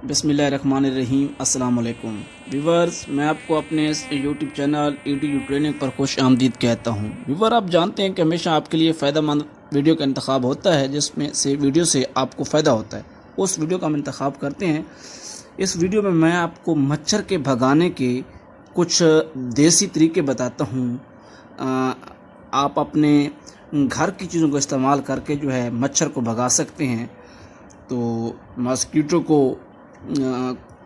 बिस्मिल्लाहिर्रहमानिर्रहीम। अस्सलाम वालेकुम व्यूवर्स, मैं आपको अपने यूट्यूब चैनल यूट्यूब ट्रेनिंग पर खुश आमदीद कहता हूँ। व्यूवर, आप जानते हैं कि हमेशा आपके लिए फ़ायदेमंद वीडियो का इंतखाब होता है, जिसमें से वीडियो से आपको फ़ायदा होता है, उस वीडियो का हम इंतखाब करते हैं। इस वीडियो में मैं आपको मच्छर के भगाने के कुछ देसी तरीके बताता हूँ। आप अपने घर की चीज़ों को इस्तेमाल करके जो है मच्छर को भगा सकते हैं। तो मॉस्किटो को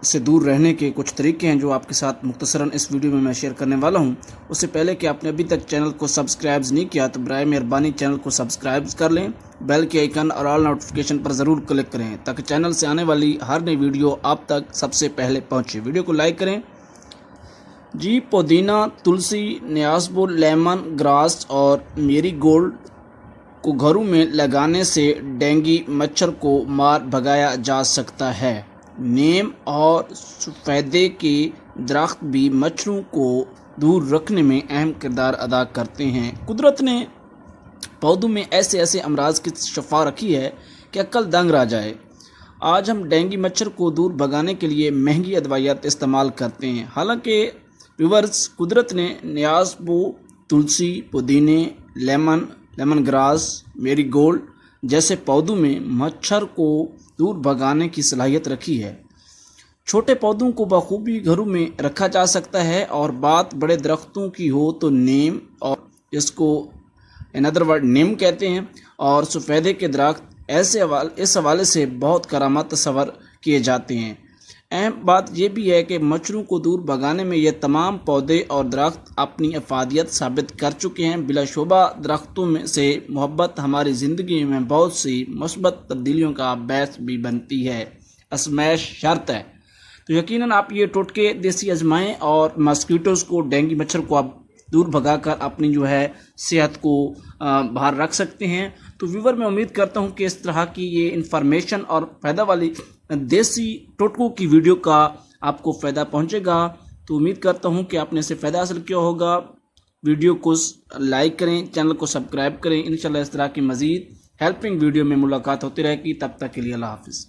से दूर रहने के कुछ तरीके हैं जो आपके साथ मुख्तसरन इस वीडियो में मैं शेयर करने वाला हूं। उससे पहले कि आपने अभी तक चैनल को सब्सक्राइब नहीं किया तो बराए मेहरबानी चैनल को सब्सक्राइब कर लें, बेल के आइकन और ऑल नोटिफिकेशन पर ज़रूर क्लिक करें ताकि चैनल से आने वाली हर नई वीडियो आप तक सबसे पहले पहुंचे। वीडियो को लाइक करें जी। पुदीना, तुलसी, न्यासबो, लेमन ग्रास और मेरीगोल्ड को घरों में लगाने से डेंगू मच्छर को मार भगाया जा सकता है। नीम और सफ़ेदे के दरख्त भी मच्छरों को दूर रखने में अहम किरदार अदा करते हैं। कुदरत ने पौधों में ऐसे ऐसे अमराज की शफा रखी है कि अक्ल दंग रह जाए। आज हम डेंगू मच्छर को दूर भगाने के लिए महंगी अदवायात इस्तेमाल करते हैं। हालांकि व्यूवर्स, कुदरत ने न्यासबो, तुलसी, पुदीने, लेमन ग्रास, मेरीगोल्ड जैसे पौधों में मच्छर को दूर भगाने की सलाहियत रखी है। छोटे पौधों को बखूबी घरों में रखा जा सकता है, और बात बड़े दरख्तों की हो तो नीम, और इसको इन अदर वर्ड नीम कहते हैं, और सफ़ेदे के दरख्त इस हवाले से बहुत करामात तस्वर किए जाते हैं। अहम बात यह भी है कि मच्छरों को दूर भगाने में ये तमाम पौधे और दरख्त अपनी अफादियत साबित कर चुके हैं। बिलाशुबा दरख्तों में से मोहब्बत हमारी ज़िंदगी में बहुत सी मुस्बत तब्दीलियों का बायस भी बनती है। आजमाइश शर्त है। तो यकीनन आप ये टोटके देसी आजमाएं और मॉस्किटोज़ को, डेंगू मच्छर को आप दूर भगाकर अपनी जो है सेहत को बाहर रख सकते हैं। तो व्यूवर, मैं उम्मीद करता हूं कि इस तरह की ये इन्फॉर्मेशन और फ़ायदा वाली देसी टोटकों की वीडियो का आपको फ़ायदा पहुंचेगा। तो उम्मीद करता हूं कि आपने इससे फ़ायदा हासिल किया होगा। वीडियो को लाइक करें, चैनल को सब्सक्राइब करें। इंशाल्लाह इस तरह की मज़ीद हेल्पिंग वीडियो में मुलाकात होती रहेगी। तब तक के लिए अल्लाह हाफ़िज़।